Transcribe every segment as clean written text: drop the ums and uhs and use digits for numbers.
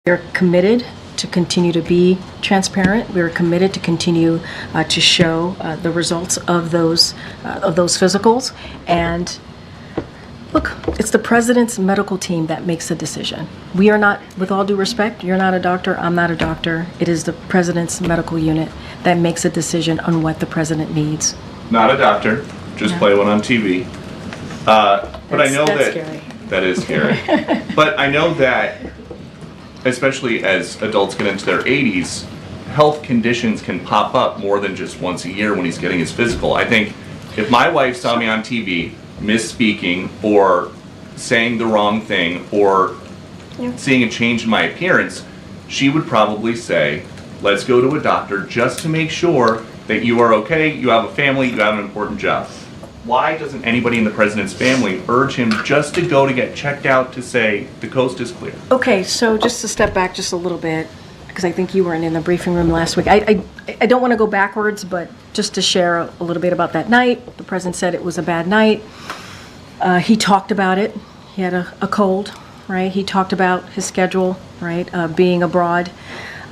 We're committed to continue to be transparent. We're committed to continue to show the results of those physicals. And look, it's the president's medical team that makes the decision. We are not, with all due respect, you're not a doctor, I'm not a doctor. It is the president's medical unit that makes a decision on what the president needs. Not a doctor, just play one on TV. But I know that's that scary. That is scary. But I know that, especially as adults get into their 80s, health conditions can pop up more than just once a year when he's getting his physical. I think if my wife saw me on TV misspeaking or saying the wrong thing or seeing a change in my appearance, she would probably say, let's go to a doctor just to make sure that you are okay, you have a family, you have an important job. Why doesn't anybody in the president's family urge him just to go to get checked out to say the coast is clear? Okay, so just to step back just a little bit, because I think you weren't in the briefing room last week. I don't want to go backwards, but just to share a little bit about that night. The president said it was a bad night. He talked about it. He had a cold, right? He talked about his schedule, right, being abroad.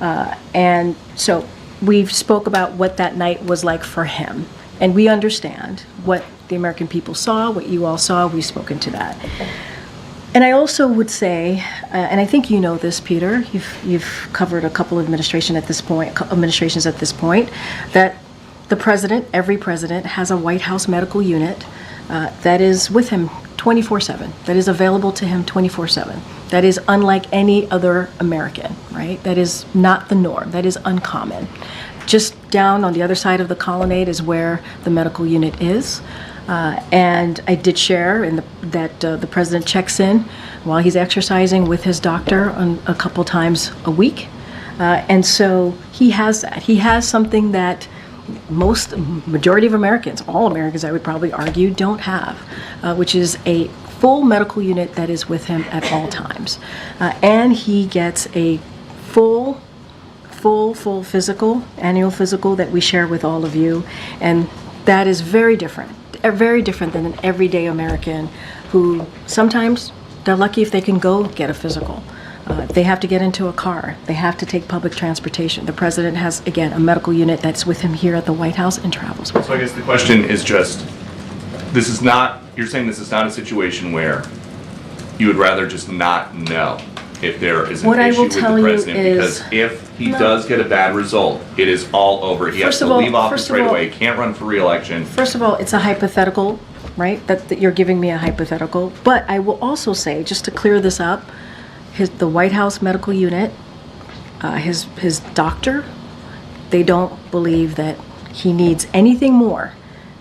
And so we spoke about what that night was like for him. And we understand what the American people saw, what you all saw. We've spoken to that. And I also would say, and I think you know this, Peter, you've covered a couple of administrations at this point, that the president, every president, has a White House medical unit that is with him 24/7, that is available to him 24/7. That is unlike any other American, right? That is not the norm. That is uncommon. Just down on the other side of the colonnade is where the medical unit is. And I did share that the president checks in while he's exercising with his doctor a couple times a week. And so he has that. He has something that majority of Americans, all Americans I would probably argue, don't have, which is a full medical unit that is with him at all times. And he gets a full physical, annual physical that we share with all of you. And that is very different than an everyday American who sometimes they're lucky if they can go get a physical. They have to get into a car. They have to take public transportation. The president has, again, a medical unit that's with him here at the White House and travels with him. So I guess the question is just, you're saying this is not a situation where you would rather just not know if there is an issue with the president, because if he does get a bad result, it is all over. He has to leave office right away. He can't run for re-election. First of all, it's a hypothetical, right? That you're giving me a hypothetical. But I will also say, just to clear this up, the White House medical unit, his doctor, they don't believe that he needs anything more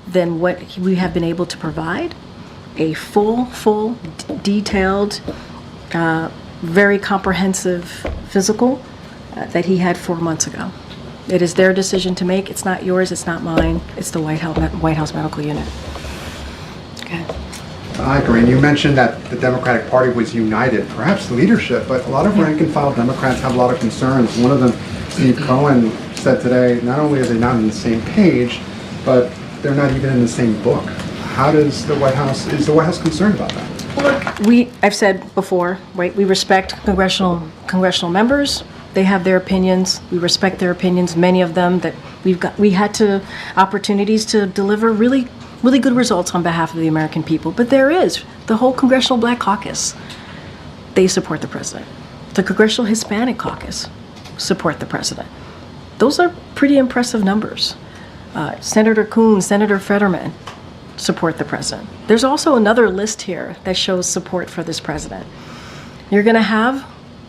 than what we have been able to provide. A full, detailed, very comprehensive physical that he had 4 months ago. It is their decision to make. It's not yours. It's not mine. It's the White House medical unit. Okay. Hi, Karine. You mentioned that the Democratic Party was united, perhaps leadership, but a lot of rank-and-file Democrats have a lot of concerns. One of them, Steve Cohen, said today, not only are they not on the same page, but they're not even in the same book. Is the White House concerned about that? Look, I've said before, right, we respect congressional members. They have their opinions. We respect their opinions. Many of them that we had opportunities to deliver really good results on behalf of the American people. But there is the whole Congressional Black Caucus. They support the president. The Congressional Hispanic Caucus support the president. Those are pretty impressive numbers. Senator Coons, Senator Fetterman support the president. There's also another list here that shows support for this president. You're going to have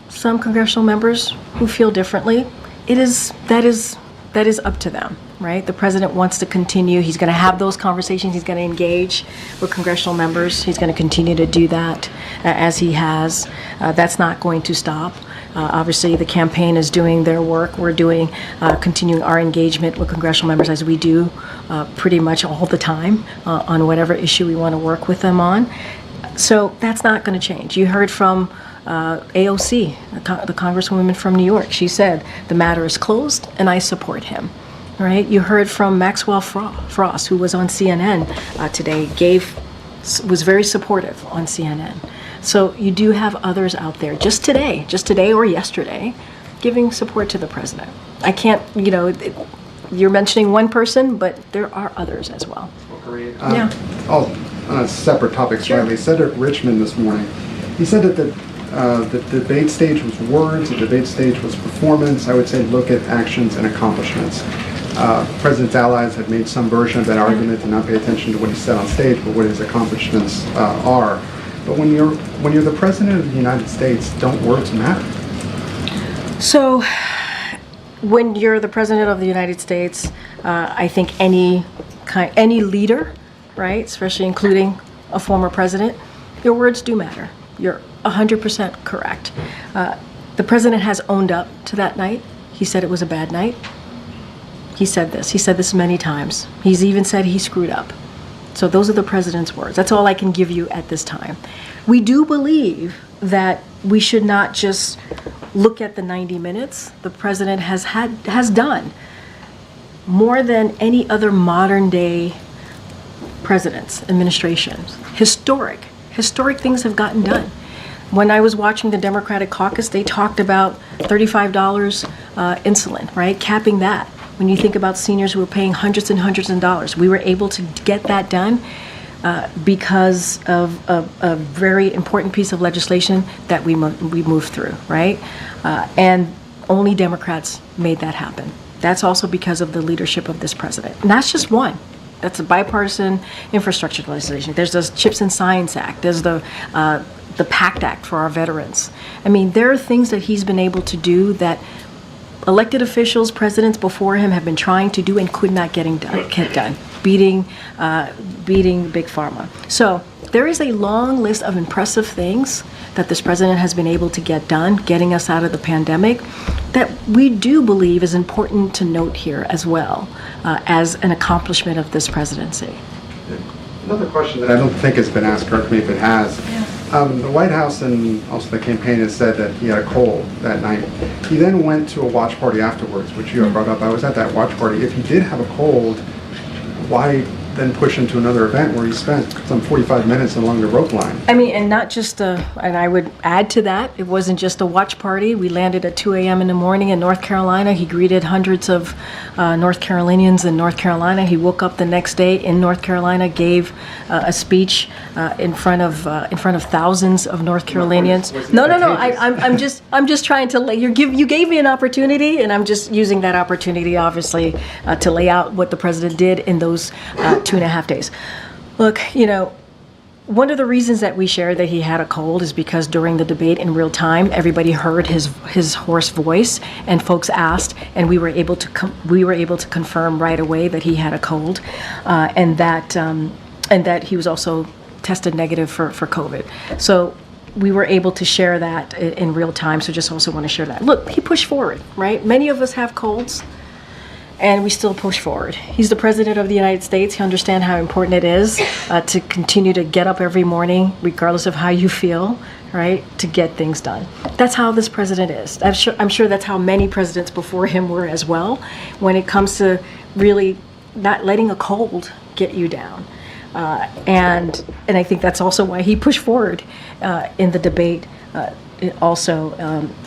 some congressional members who feel differently. That is up to them, right? The president wants to continue. He's going to have those conversations. He's going to engage with congressional members. He's going to continue to do that as he has. That's not going to stop. Obviously, the campaign is doing their work. We're continuing our engagement with congressional members as we do pretty much all the time on whatever issue we want to work with them on. So that's not going to change. You heard from AOC, the Congresswoman from New York. She said, the matter is closed and I support him. Right? You heard from Maxwell Frost, who was on CNN today, was very supportive on CNN. So you do have others out there, just today or yesterday, giving support to the president. I can't, you're mentioning one person, but there are others as well. Karine, Yeah. On a separate topic slightly, Cedric Richmond this morning, he said that the debate stage was words, the debate stage was performance. I would say look at actions and accomplishments. President's allies have made some version of that argument to not pay attention to what he said on stage, but what his accomplishments are. But when you're the president of the United States, don't words matter? So when you're the president of the United States, I think any leader, right, especially including a former president, your words do matter. You're 100% correct. The president has owned up to that night. He said it was a bad night. He said this many times. He's even said he screwed up. So those are the president's words. That's all I can give you at this time. We do believe that we should not just look at the 90 minutes. The president has done more than any other modern day presidents, administrations. Historic things have gotten done. When I was watching the Democratic caucus, they talked about $35 insulin, right? Capping that. When you think about seniors who are paying hundreds and hundreds of dollars, we were able to get that done because of a very important piece of legislation that we moved through, right? And only Democrats made that happen. That's also because of the leadership of this president. And that's just one. That's a bipartisan infrastructure legislation. There's the CHIPS and Science Act. There's the PACT Act for our veterans. I mean, there are things that he's been able to do that elected officials, presidents before him have been trying to do and could not get done, beating Big Pharma. So there is a long list of impressive things that this president has been able to get done, getting us out of the pandemic, that we do believe is important to note here as well as an accomplishment of this presidency. Another question that I don't think has been asked, correct me if it has. The White House and also the campaign has said that he had a cold that night. He then went to a watch party afterwards, which you have brought up. I was at that watch party. If he did have a cold, why then push him to another event where he spent some 45 minutes along the rope line? I mean, and not just and I would add to that, it wasn't just a watch party. We landed at 2 a.m. in the morning in North Carolina. He greeted hundreds of North Carolinians in North Carolina. He woke up the next day in North Carolina, gave a speech in front of thousands of North Carolinians. No. I'm just trying to you gave me an opportunity, and I'm just using that opportunity, obviously, to lay out what the president did in those 2.5 days. Look, one of the reasons that we shared that he had a cold is because during the debate in real time, everybody heard his hoarse voice, and folks asked, and we were able to confirm right away that he had a cold, and that he was also tested negative for COVID. So we were able to share that in real time. So just also want to share that. Look, he pushed forward, right? Many of us have colds, and we still push forward. He's the president of the United States. He understands how important it is to continue to get up every morning, regardless of how you feel, right, to get things done. That's how this president is. I'm sure that's how many presidents before him were as well, when it comes to really not letting a cold get you down. And I think that's also why he pushed forward in the debate also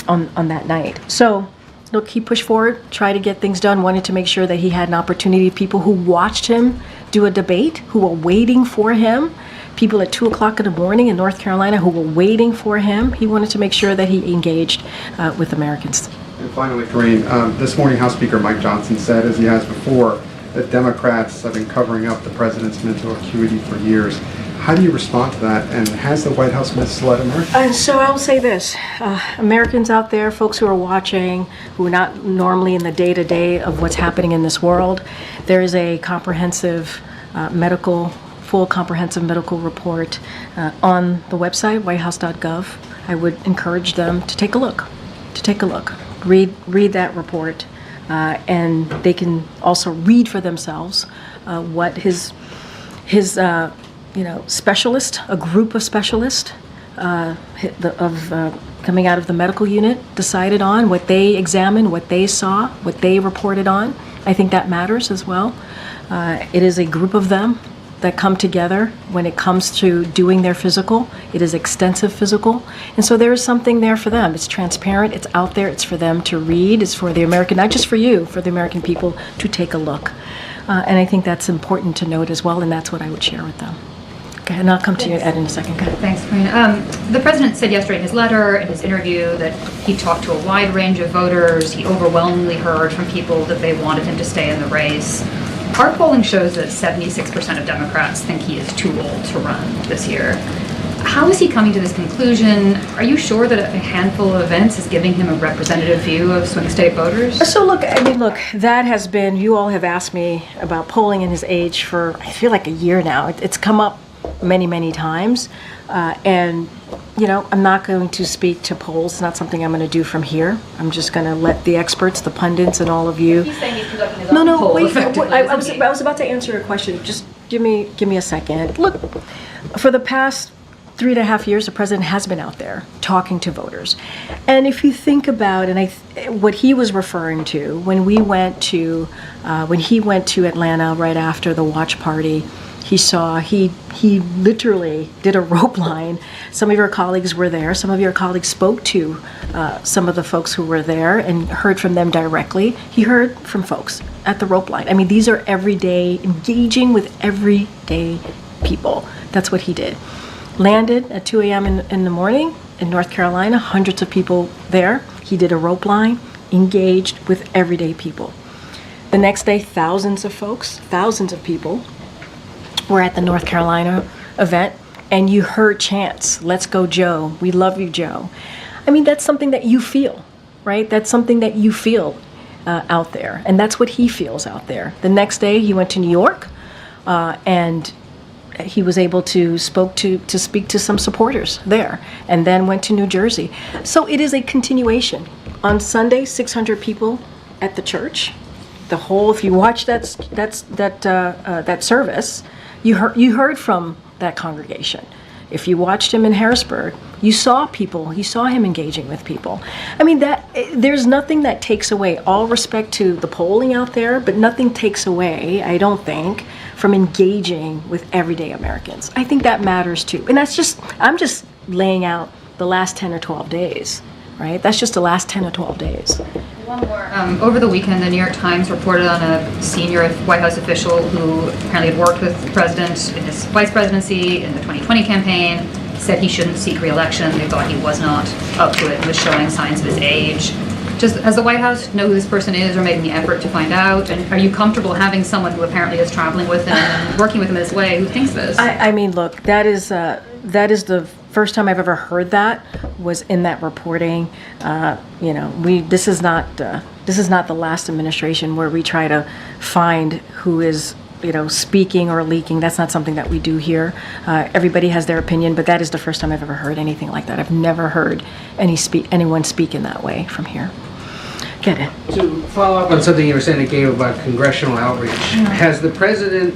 on that night. So look, he pushed forward, tried to get things done, wanted to make sure that he had an opportunity. People who watched him do a debate, who were waiting for him, people at 2 o'clock in the morning in North Carolina who were waiting for him, he wanted to make sure that he engaged with Americans. And finally, Karine, this morning House Speaker Mike Johnson said, as he has before, that Democrats have been covering up the president's mental acuity for years. How do you respond to that, and has the White House misled Americans? So I'll say this, Americans out there, folks who are watching, who are not normally in the day-to-day of what's happening in this world, there is a comprehensive full comprehensive medical report on the website, whitehouse.gov. I would encourage them to take a look, read that report, and they can also read for themselves what his specialist, a group of specialists coming out of the medical unit decided on, what they examined, what they saw, what they reported on. I think that matters as well. It is a group of them that come together when it comes to doing their physical. It is extensive physical. And so there is something there for them. It's transparent, it's out there, it's for them to read, it's for the American, not just for you, for the American people to take a look. And I think that's important to note as well, and that's what I would share with them. Okay, and I'll come to you, Ed, in a second. Go ahead. Thanks, Karine. The president said yesterday in his letter, in his interview, that he talked to a wide range of voters. He overwhelmingly heard from people that they wanted him to stay in the race. Our polling shows that 76% of Democrats think he is too old to run this year. How is he coming to this conclusion? Are you sure that a handful of events is giving him a representative view of swing state voters? So look, that has been, you all have asked me about polling and his age for, I feel like a year now. It's come up many, many times. And, I'm not going to speak to polls. It's not something I'm going to do from here. I'm just going to let the experts, the pundits, and all of you. He's saying he's conducting his own poll wait. effectively, I isn't he? was about to answer your question. Just give me a second. Look, for the past 3.5 years, the president has been out there talking to voters. And if you think about, what he was referring to when he went to Atlanta right after the watch party, he literally did a rope line. Some of your colleagues were there. Some of your colleagues spoke to some of the folks who were there and heard from them directly. He heard from folks at the rope line. I mean, these are everyday, engaging with everyday people. That's what he did. Landed at 2 a.m. in the morning in North Carolina, hundreds of people there. He did a rope line, engaged with everyday people. The next day, thousands of people were at the North Carolina event, and you heard chants, "Let's go, Joe. We love you, Joe." I mean, that's something that you feel, right? That's something that you feel out there, and that's what he feels out there. The next day, he went to New York, and he was able to speak to some supporters there, and then went to New Jersey. So it is a continuation. On Sunday, 600 people at the church. If you watch that service, you heard from that congregation. If you watched him in Harrisburg, you saw him engaging with people. I mean, there's nothing that takes away, all respect to the polling out there, but nothing takes away, I don't think, from engaging with everyday Americans. I think that matters too. And I'm just laying out the last 10 or 12 days, right? That's just the last 10 or 12 days. One more. Over the weekend, the New York Times reported on a senior White House official who apparently had worked with the president in his vice presidency in the 2020 campaign, said he shouldn't seek re-election. They thought he was not up to it and was showing signs of his age. Does the White House know who this person is or making the effort to find out? And are you comfortable having someone who apparently is traveling with him and working with him this way who thinks this? I mean, look, that is the first time I've ever heard that was in that reporting. This is not the last administration where we try to find who is speaking or leaking. That's not something that we do here. Everybody has their opinion, but that is the first time I've ever heard anything like that. I've never heard anyone speak in that way from here. Get it. To follow up on something you were saying, Gabe, about congressional outreach, has the president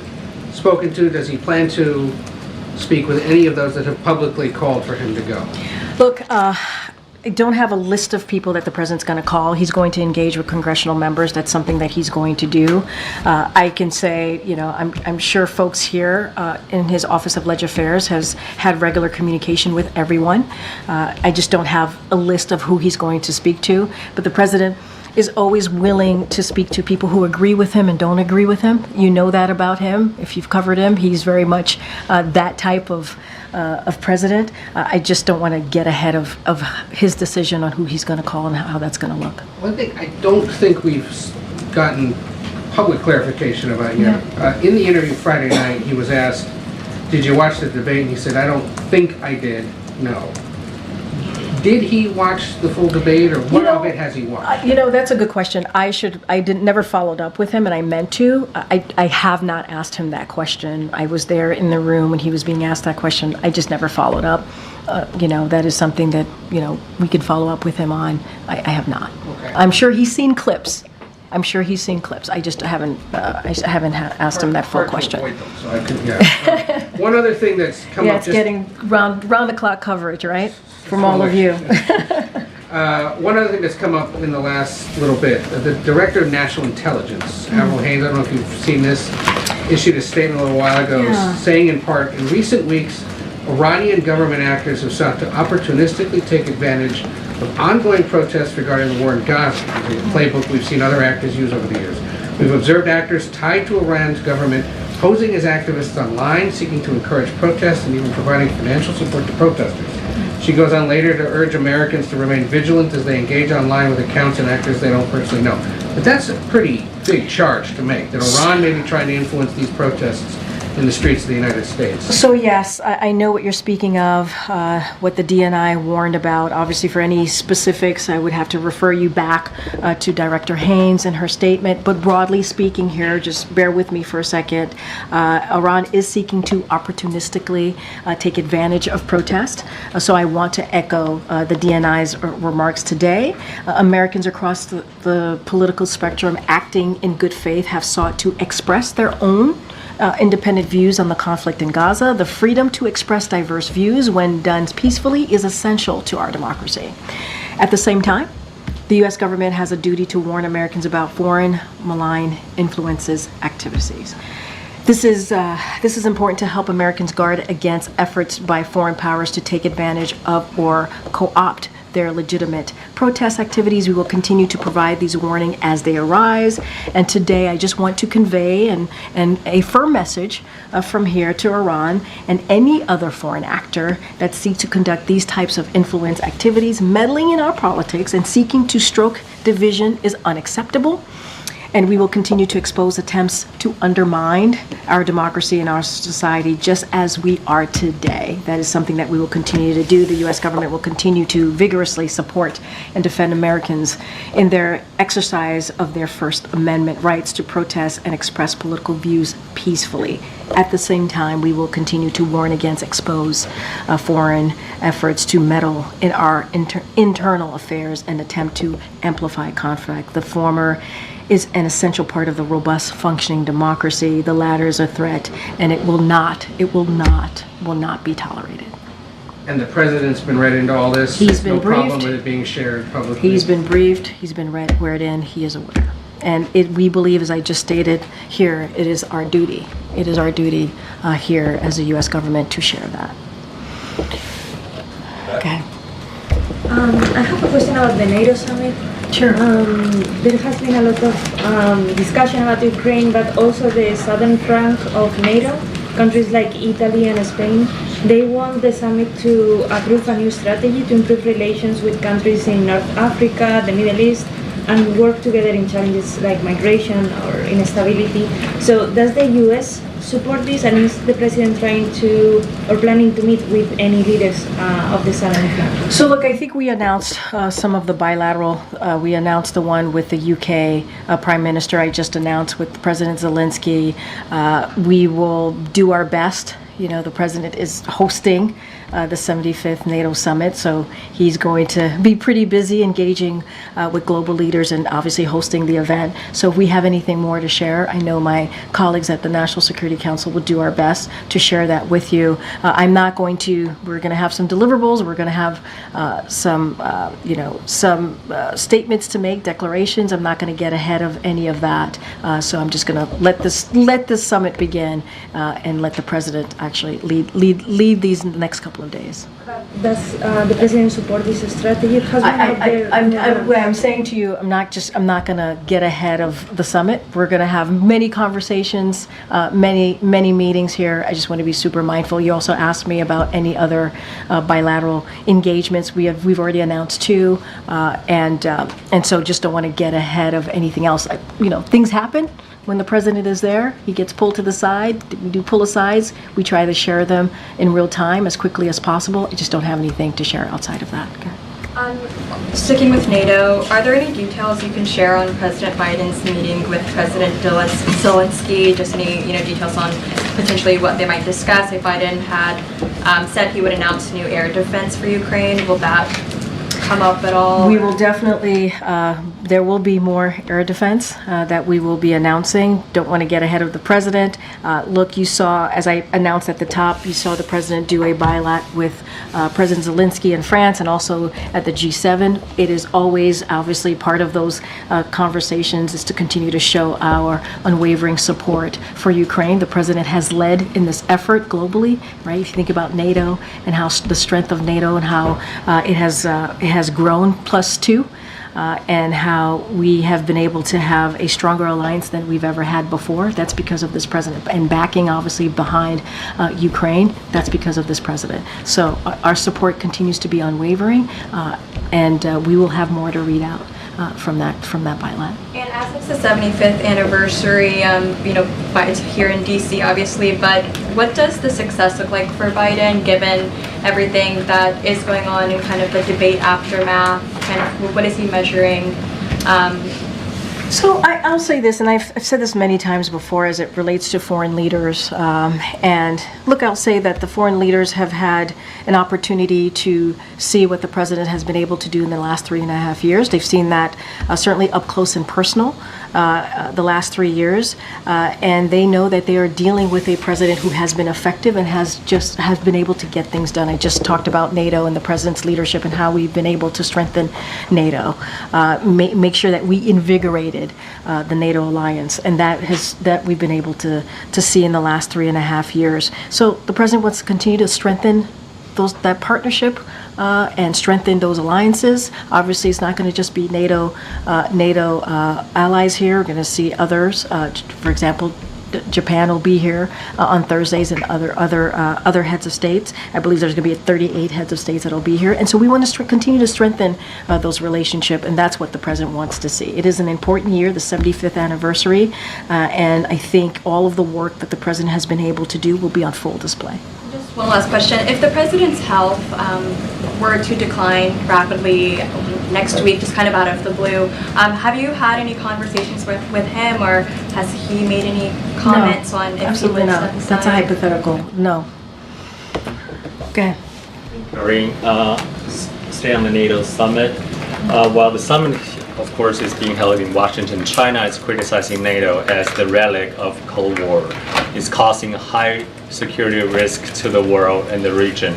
spoken to, does he plan to speak with any of those that have publicly called for him to go? Look, I don't have a list of people that the president's going to call. He's going to engage with congressional members. That's something that he's going to do. I can say, I'm sure folks here in his Office of Leg Affairs has had regular communication with everyone. I just don't have a list of who he's going to speak to. But the president is always willing to speak to people who agree with him and don't agree with him. You know that about him. If you've covered him, he's very much that type of president. I just don't want to get ahead of his decision on who he's going to call and how that's going to look. One thing I don't think we've gotten public clarification about yet. In the interview Friday night, he was asked, "Did you watch the debate?" And he said, "I don't think I did. No." Did he watch the full debate, or what of it has he watched? That's a good question. Never followed up with him, and I meant to. I have not asked him that question. I was there in the room when he was being asked that question. I just never followed up. That is something that, we could follow up with him on. I have not. Okay. I'm sure he's seen clips. I just haven't asked him that full question. Hard to avoid them, so I could, one other thing that's come up. It's getting round the clock coverage, right? From all of you. One other thing that's come up in the last little bit, the Director of National Intelligence, Avril Haines, I don't know if you've seen this. issued a statement a little while ago Yeah. saying in part, in recent weeks, Iranian government actors have sought to opportunistically take advantage of ongoing protests regarding the war in Gaza, a playbook we've seen other actors use over the years. We've observed actors tied to Iran's government posing as activists online, seeking to encourage protests and even providing financial support to protesters. She goes on later to urge Americans to remain vigilant as they engage online with accounts and actors they don't personally know. But that's a pretty big charge to make, that Iran may be trying to influence these protests in the streets of the United States. So yes, I know what you're speaking of, what the DNI warned about. Obviously, for any specifics, I would have to refer you back to Director Haynes and her statement. But broadly speaking here, just bear with me for a second, Iran is seeking to opportunistically take advantage of protest. So I want to echo the DNI's remarks today. Americans across the political spectrum acting in good faith have sought to express their own independent views on the conflict in Gaza. The freedom to express diverse views when done peacefully is essential to our democracy. At the same time, the U.S. government has a duty to warn Americans about foreign malign influences activities. This is important to help Americans guard against efforts by foreign powers to take advantage of or co-opt their legitimate protest activities. We will continue to provide these warnings as they arise. And today I just want to convey and a firm message from here to Iran and any other foreign actor that seeks to conduct these types of influence activities. Meddling in our politics and seeking to stoke division is unacceptable. And we will continue to expose attempts to undermine our democracy and our society just as we are today. That is something that we will continue to do. The U.S. government will continue to vigorously support and defend Americans in their exercise of their First Amendment rights to protest and express political views peacefully. At the same time, we will continue to warn against exposed foreign efforts to meddle in our internal affairs and attempt to amplify conflict. The former is an essential part of the robust functioning democracy. The latter is a threat, and it will not be tolerated. And the president's been read into all this? He's been no problem briefed. with it being shared publicly? He's been briefed, he's been read in, he is aware. And we believe, as I just stated here, it is our duty. It is our duty here as a U.S. government to share that. Okay. I have a question about the NATO summit. Sure. There has been a lot of discussion about Ukraine, but also the southern flank of NATO, countries like Italy and Spain. They want the summit to approve a new strategy to improve relations with countries in North Africa, the Middle East, and work together in challenges like migration or instability. So does the U.S. support this, and is the president trying to or planning to meet with any leaders of the southern flank? So look, I think we announced some of the bilateral. We announced the one with the UK Prime Minister. I just announced with President Zelensky. We will do our best. You know, the president is hosting the 75th NATO summit, so he's going to be pretty busy engaging with global leaders and obviously hosting the event. So if we have anything more to share, I know my colleagues at the National Security Council will do our best to share that with you. We're going to have some deliverables. We're going to have some statements to make, declarations. I'm not going to get ahead of any of that. So I'm just going to let this summit begin and let the president actually lead these next couple of days. Does the president support this strategy? It has been out there. What I'm saying to you, I'm not going to get ahead of the summit. We're going to have many conversations, many meetings here. I just want to be super mindful. You also asked me about any other bilateral engagements. We've already announced 2, and so just don't want to get ahead of anything else. Things happen. When the president is there, he gets pulled to the side. We do pull-asides. We try to share them in real time as quickly as possible. I just don't have anything to share outside of that. Okay. Sticking with NATO, are there any details you can share on President Biden's meeting with President Zelensky? Just any details on potentially what they might discuss? If Biden had said he would announce new air defense for Ukraine, will that come up at all? We will definitely, there will be more air defense that we will be announcing. Don't want to get ahead of the president. Look, you saw, as I announced at the top, you saw the president do a bilat with President Zelensky in France and also at the G7. It is always, obviously, part of those conversations is to continue to show our unwavering support for Ukraine. The president has led in this effort globally, right? If you think about NATO and how the strength of NATO and how it has grown +2, and how we have been able to have a stronger alliance than we've ever had before. That's because of this president. And backing, obviously, behind Ukraine, that's because of this president. So our support continues to be unwavering, and we will have more to read out from that bilat. And as it's the 75th anniversary, Biden's here in DC, obviously, but what does the success look like for Biden, given everything that is going on in kind of the debate aftermath? Kind of, what is he measuring? So I'll say this, and I've said this many times before as it relates to foreign leaders. And look, I'll say that the foreign leaders have had an opportunity to see what the president has been able to do in the last 3.5 years. They've seen that certainly up close and personal the last 3 years. And they know that they are dealing with a president who has been effective and has been able to get things done. I just talked about NATO and the president's leadership and how we've been able to strengthen NATO, make sure that we invigorated the NATO alliance, and that we've been able to see in the last 3.5 years. So the president wants to continue to strengthen that partnership and strengthen those alliances. Obviously, it's not going to just be NATO allies here. We're going to see others. For example, Japan will be here on Thursdays, and other heads of states. I believe there's going to be 38 heads of states that will be here, and so we want to continue to strengthen those relationships, and that's what the president wants to see. It is an important year, the 75th anniversary, and I think all of the work that the president has been able to do will be on full display. Just one last question. If the president's health were to decline rapidly next week, just kind of out of the blue, have you had any conversations with him, or has he made any comments on if Absolutely he would not. step aside? That's a hypothetical. No. Okay. Karine, stay on the NATO summit. While the summit, of course, is being held in Washington, China is criticizing NATO as the relic of Cold War. It's causing a high security risk to the world and the region.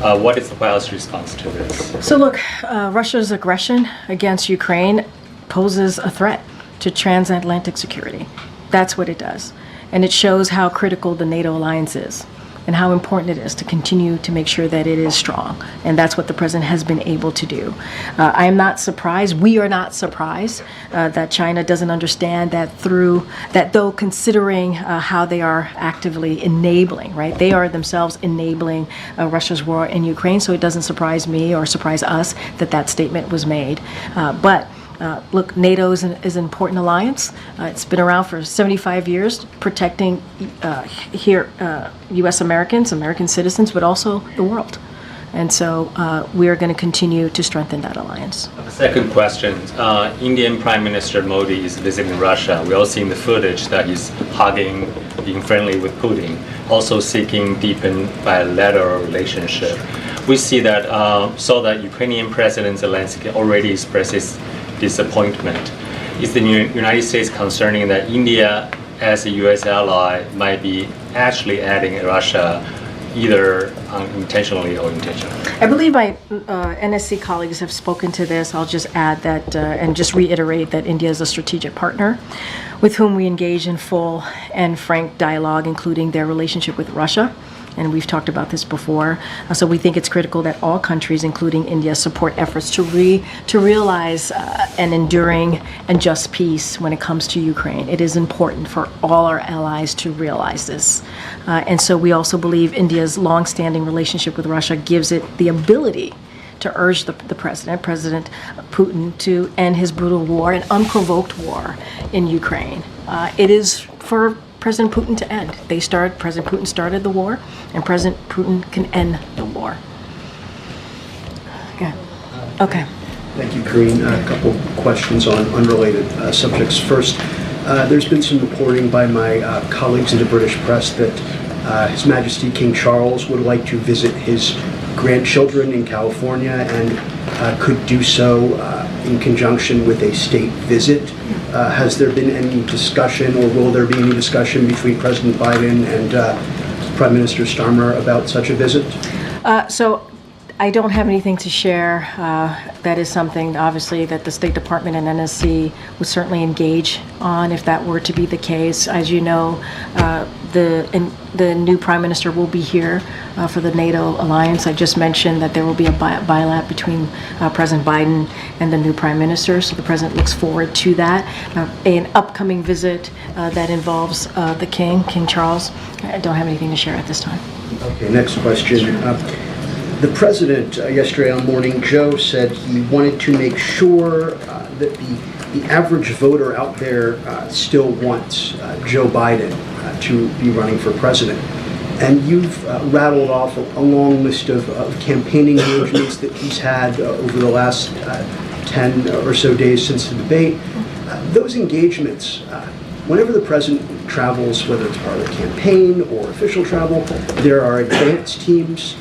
What is the White House response to this? So look, Russia's aggression against Ukraine poses a threat to transatlantic security. That's what it does. And it shows how critical the NATO alliance is and how important it is to continue to make sure that it is strong. And that's what the president has been able to do. I am not surprised, we are not surprised that China doesn't understand that though considering how they are actively enabling, right? They are themselves enabling Russia's war in Ukraine, so it doesn't surprise me or surprise us that statement was made. But look, NATO is an important alliance. It's been around for 75 years, protecting U.S. American citizens, but also the world. And so we are going to continue to strengthen that alliance. The second question, Indian Prime Minister Modi is visiting Russia. We're all seeing the footage that he's hugging, being friendly with Putin, also seeking deepen bilateral relationship. We see that, saw that Ukrainian President Zelensky already expresses disappointment. Is the United States concerning that India, as a U.S. ally, might be actually adding Russia either unintentionally or intentionally? I believe my NSC colleagues have spoken to this. I'll just add that and just reiterate that India is a strategic partner with whom we engage in full and frank dialogue, including their relationship with Russia. And we've talked about this before. So we think it's critical that all countries, including India, support efforts to realize an enduring and just peace when it comes to Ukraine. It is important for all our allies to realize this. And so we also believe India's longstanding relationship with Russia gives it the ability to urge the President Putin, to end his brutal war, an unprovoked war in Ukraine. It is for President Putin to end. President Putin started the war, and President Putin can end the war. Okay. Thank you, Karine. A couple questions on unrelated subjects. First, there's been some reporting by my colleagues in the British press that His Majesty King Charles would like to visit his grandchildren in California and could do so in conjunction with a state visit. Has there been any discussion, or will there be any discussion between President Biden and Prime Minister Starmer about such a visit? So I don't have anything to share. That is something, obviously, that the State Department and NSC would certainly engage on if that were to be the case. As you know, the new Prime Minister will be here for the NATO alliance. I just mentioned that there will be a bilat between President Biden and the new Prime Minister, so the President looks forward to that. An upcoming visit that involves the King Charles. I don't have anything to share at this time. Okay, next question. The President, yesterday morning, Joe said he wanted to make sure that the average voter out there still wants Joe Biden to be running for president. And you've rattled off a long list of campaigning engagements that he's had over the last 10 or so days since the debate. Those engagements, whenever the president travels, whether it's part of the campaign or official travel, there are advance teams.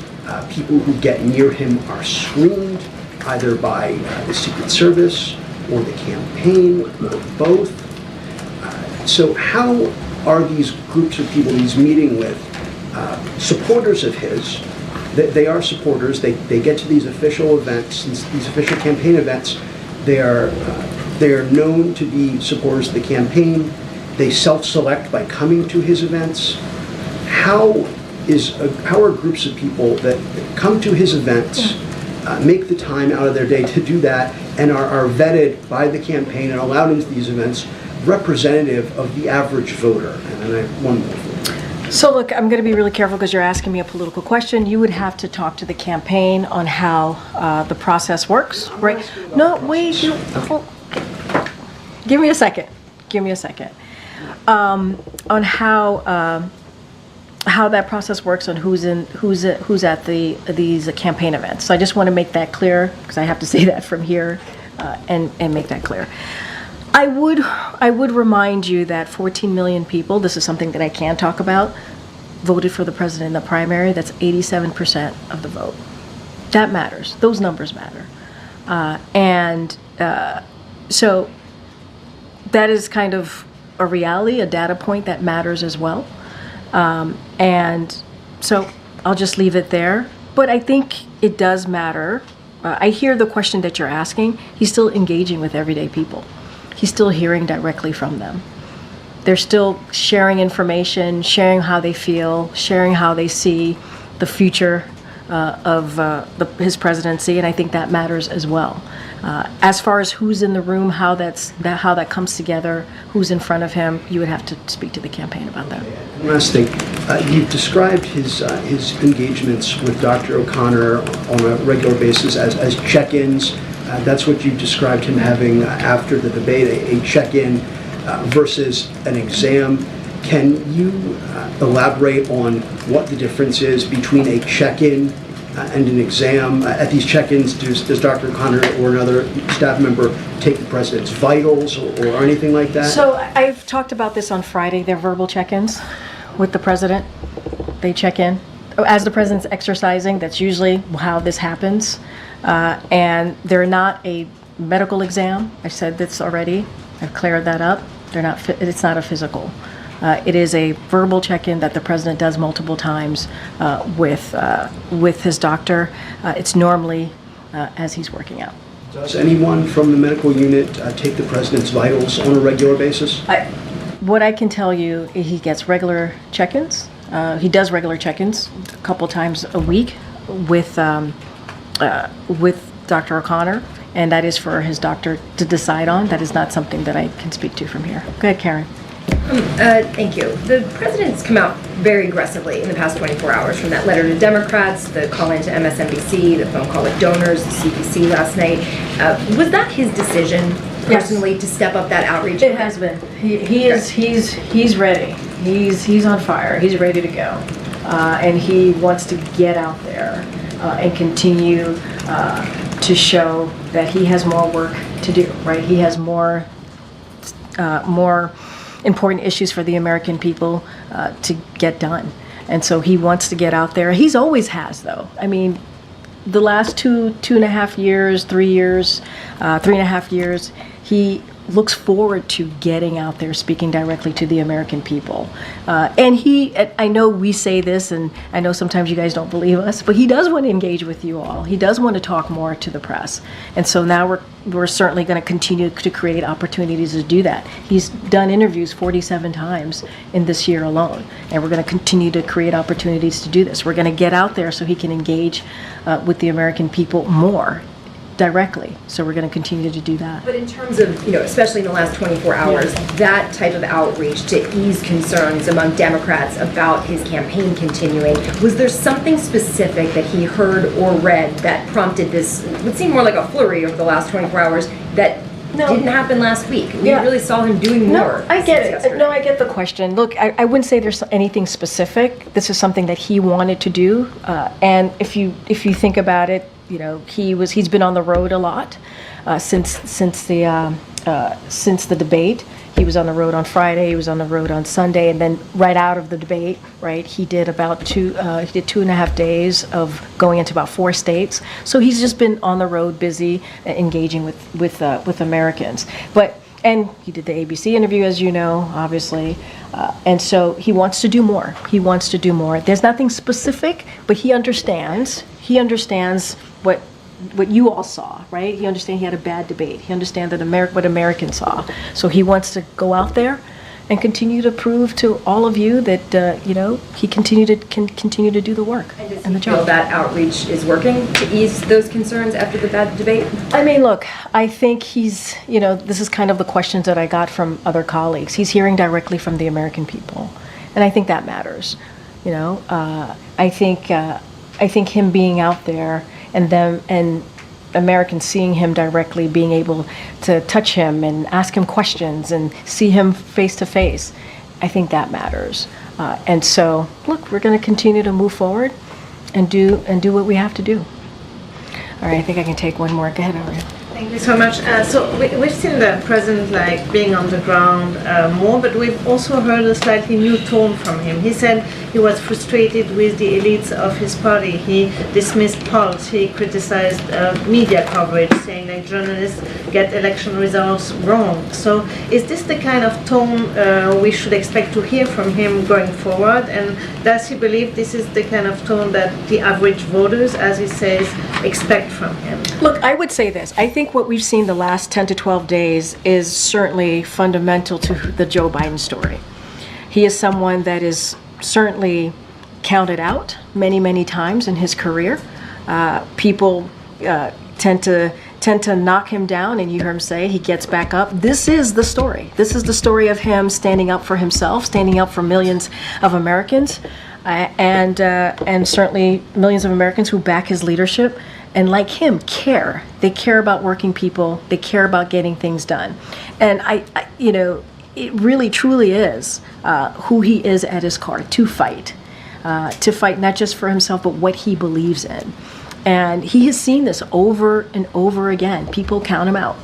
People who get near him are screened either by the Secret Service or the campaign or both. So how are these groups of people he's meeting with supporters of his? They are supporters. They get to these official events, these official campaign events. They are known to be supporters of the campaign. They self-select by coming to his events. How are groups of people that come to his events, make the time out of their day to do that, and are vetted by the campaign and allowed into these events, representative of the average voter? And then I have one more for you. So look, I'm going to be really careful because you're asking me a political question. You would have to talk to the campaign on how the process works, right? No, wait. Give me a second. On how that process works, on who's at these campaign events. So I just want to make that clear because I have to say that from here and make that clear. I would remind you that 14 million people, this is something that I can talk about, voted for the president in the primary. That's 87% of the vote. That matters. Those numbers matter. So that is kind of a reality, a data point that matters as well. And so I'll just leave it there. But I think it does matter. I hear the question that you're asking. He's still engaging with everyday people. He's still hearing directly from them. They're still sharing information, sharing how they feel, sharing how they see the future of his presidency, and I think that matters as well. As far as who's in the room, how that comes together, who's in front of him, you would have to speak to the campaign about that. Last thing, you've described his engagements with Dr. O'Connor on a regular basis as check-ins. That's what you described him having after the debate, a check-in versus an exam. Can you elaborate on what the difference is between a check-in and an exam? At these check-ins, does Dr. O'Connor or another staff member take the president's vitals or anything like that? So I've talked about this on Friday. They're verbal check-ins with the president. They check in. As the president's exercising, that's usually how this happens. And they're not a medical exam. I said this already. I've cleared that up. It's not a physical. It is a verbal check-in that the president does multiple times with his doctor. It's normally as he's working out. Does anyone from the medical unit take the president's vitals on a regular basis? What I can tell you, he gets regular check-ins. He does regular check-ins a couple times a week with Dr. O'Connor, and that is for his doctor to decide on. That is not something that I can speak to from here. Go ahead, Karen. Thank you. The president's come out very aggressively in the past 24 hours, from that letter to Democrats, the call into MSNBC, the phone call with donors, the CDC last night. Was that his decision personally to step up that outreach? It has been. He's ready. He's on fire. He's ready to go, and he wants to get out there and continue to show that he has more work to do. Right? He has more important issues for the American people to get done. And so he wants to get out there. He's always has, though. I mean, the last 2.5 years, 3 years, 3.5 years, he looks forward to getting out there, speaking directly to the American people. And I know we say this, and I know sometimes you guys don't believe us, but he does want to engage with you all. He does want to talk more to the press. And so now we're certainly going to continue to create opportunities to do that. He's done interviews 47 times in this year alone, and we're going to continue to create opportunities to do this. We're going to get out there so he can engage with the American people more directly. So we're going to continue to do that. But in terms of, especially in the last 24 hours, that type of outreach to ease concerns among Democrats about his campaign continuing, was there something specific that he heard or read that prompted this, would seem more like a flurry over the last 24 hours, that didn't happen last week? We really saw him doing more. No, I get it. No, I get the question. Look, I wouldn't say there's anything specific. This is something that he wanted to do. And if you think about it, he's been on the road a lot since the debate. He was on the road on Friday. He was on the road on Sunday, and then right out of the debate, right, he did about 2.5 days of going into about 4 states. So he's just been on the road, busy engaging with Americans. And he did the ABC interview, as you know, obviously. And so he wants to do more. He wants to do more. There's nothing specific, but he understands. He understands what you all saw, right? He understands he had a bad debate. He understands what Americans saw. So he wants to go out there and continue to prove to all of you that he can continue to do the work And does and the he feel job. that outreach is working to ease those concerns after the bad debate? I mean, look, I think he's, this is kind of the questions that I got from other colleagues. He's hearing directly from the American people, and I think that matters. I think him being out there and Americans seeing him directly, being able to touch him and ask him questions and see him face to face, I think that matters. And so, look, we're going to continue to move forward and do what we have to do. All right, I think I can take one more. Go ahead, Ariel. Thank you so much. So we've seen the president being on the ground more, but we've also heard a slightly new tone from him. He said he was frustrated with the elites of his party. He dismissed polls. He criticized media coverage, saying that journalists get election results wrong. So is this the kind of tone we should expect to hear from him going forward? And does he believe this is the kind of tone that the average voters, as he says, expect from him? Look, I would say this. I think what we've seen the last 10 to 12 days is certainly fundamental to the Joe Biden story. He is someone that is certainly counted out many, many times in his career. People tend to knock him down, and you hear him say he gets back up. This is the story. This is the story of him standing up for himself, standing up for millions of Americans, and certainly millions of Americans who back his leadership. And like him, care. They care about working people. They care about getting things done. And it really truly is who he is at his core, to fight not just for himself, but what he believes in. And he has seen this over and over again. People count him out.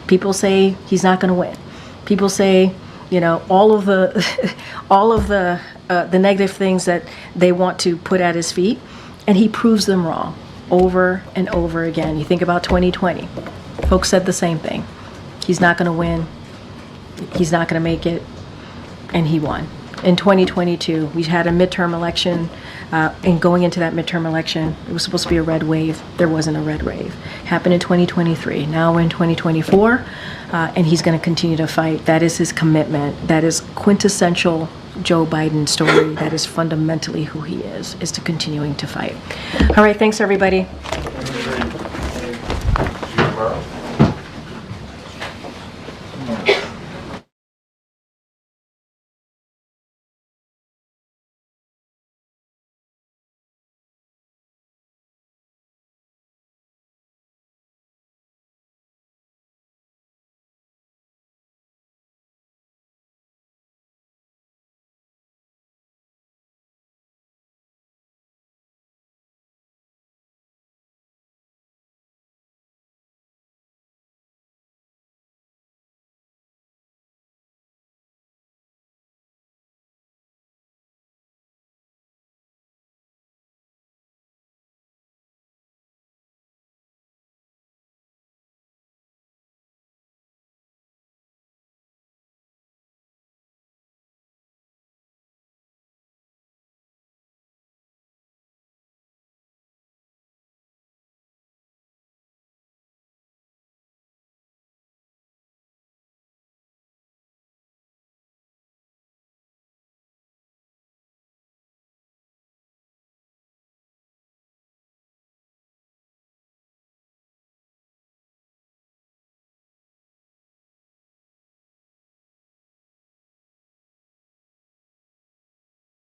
People say he's not going to win. People say, all of the negative things that they want to put at his feet, and he proves them wrong over and over again. You think about 2020. Folks said the same thing. He's not going to win. He's not going to make it. And he won. In 2022, we had a midterm election, and going into that midterm election, it was supposed to be a red wave. There wasn't a red wave. Happened in 2023. Now we're in 2024, and he's going to continue to fight. That is his commitment. That is quintessential Joe Biden story. That is fundamentally who he is to continuing to fight. All right, thanks everybody.